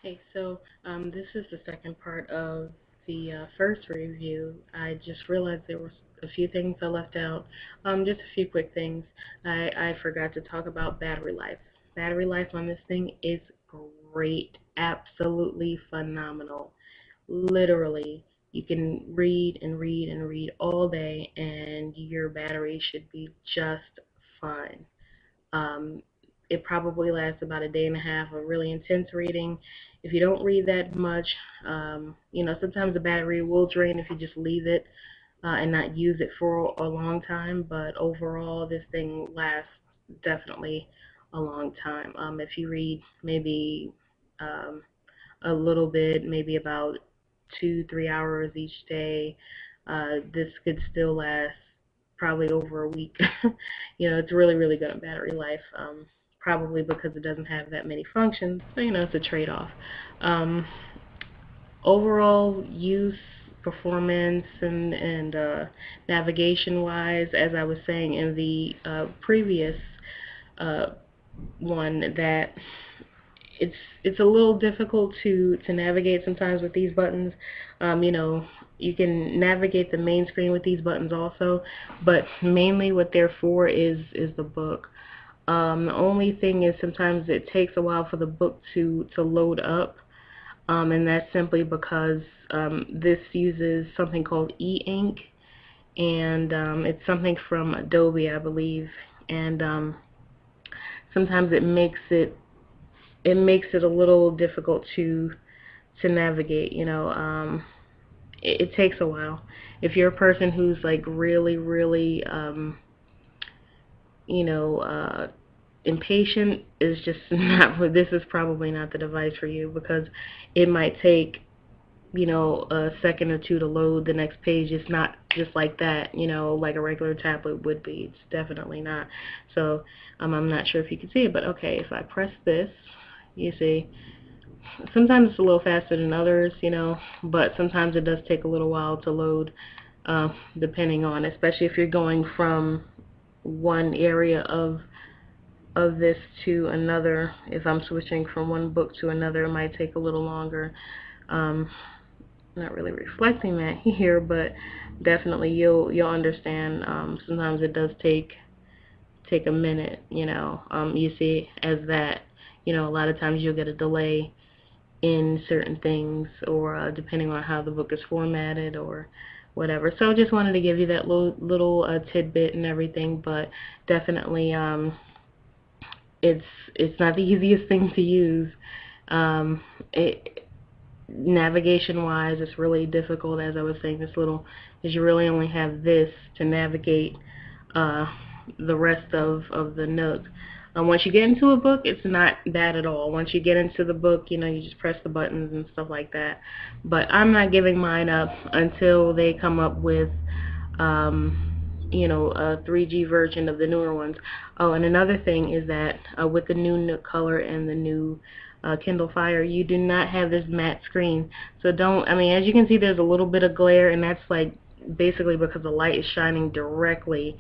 Hey, so this is the second part of the first review. I just realized there were a few things I left out. Just a few quick things. I forgot to talk about battery life. Battery life on this thing is great, absolutely phenomenal. Literally, you can read and read and read all day, and your battery should be just fine. Um, it probably lasts about a day and a half of really intense reading. If you don't read that much, sometimes the battery will drain if you just leave it and not use it for a long time. But overall, this thing lasts definitely a long time. If you read maybe um, a little bit, maybe about 2, 3 hours each day. This could still last probably over a week. It's really, really good on battery life. Probably because it doesn't have that many functions. So, it's a trade-off. Um, Overall use, performance, and navigation wise, as I was saying in the previous uh, one, that it's it's a little difficult to navigate sometimes with these buttons. You can navigate the main screen with these buttons also, but mainly what they're for is the book. The only thing is sometimes it takes a while for the book to load up, and that's simply because this uses something called e-ink, and it's something from Adobe, I believe, and sometimes it makes it a little difficult to navigate. It takes a while. If you're a person who's like really, really, you know, uh, impatient, is just not. This is probably not the device for you because it might take a second or two to load the next page. It's not just like that, like a regular tablet would be. It's definitely not. So I'm not sure if you can see it, but okay, if I press this, you see sometimes it's a little faster than others, but sometimes it does take a little while to load, depending on, especially if you're going from one area of this to another. If I'm switching from one book to another, it might take a little longer. Um, Not really reflecting that here, but definitely you'll understand. Sometimes it does take a minute. You see as that. A lot of times you'll get a delay in certain things, or depending on how the book is formatted or whatever. So just wanted to give you that little tidbit and everything, but definitely it's it's not the easiest thing to use. It Navigation wise, it's really difficult, as I was saying, this little, because you really only have this to navigate uh, the rest of the Nook. Once you get into a book, it's not bad at all. Once you get into the book, you just press the buttons and stuff like that. But I'm not giving mine up until they come up with, a 3G version of the newer ones. Oh, and another thing is that with the new Nook Color and the new Kindle Fire, you do not have this matte screen. So don't, I mean, as you can see, there's a little bit of glare, and that's like basically because the light is shining directly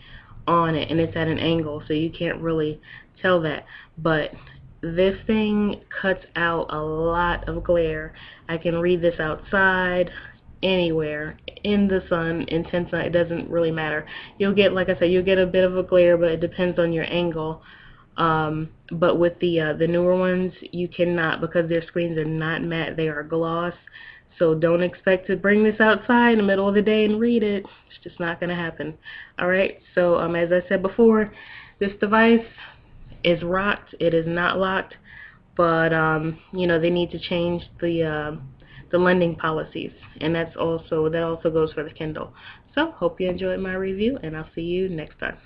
on it, and it's at an angle, so you can't really tell that. But this thing cuts out a lot of glare. I can read this outside, anywhere, in the sun, intense sun, it doesn't really matter. You'll get, like I said, you'll get a bit of a glare, but it depends on your angle. But with the newer ones, you cannot, because their screens are not matte, they are gloss. So don't expect to bring this outside in the middle of the day and read it. It's just not going to happen. All right. So as I said before, this device is rocked. It is not locked, but they need to change the lending policies, and that also goes for the Kindle. So hope you enjoyed my review, and I'll see you next time.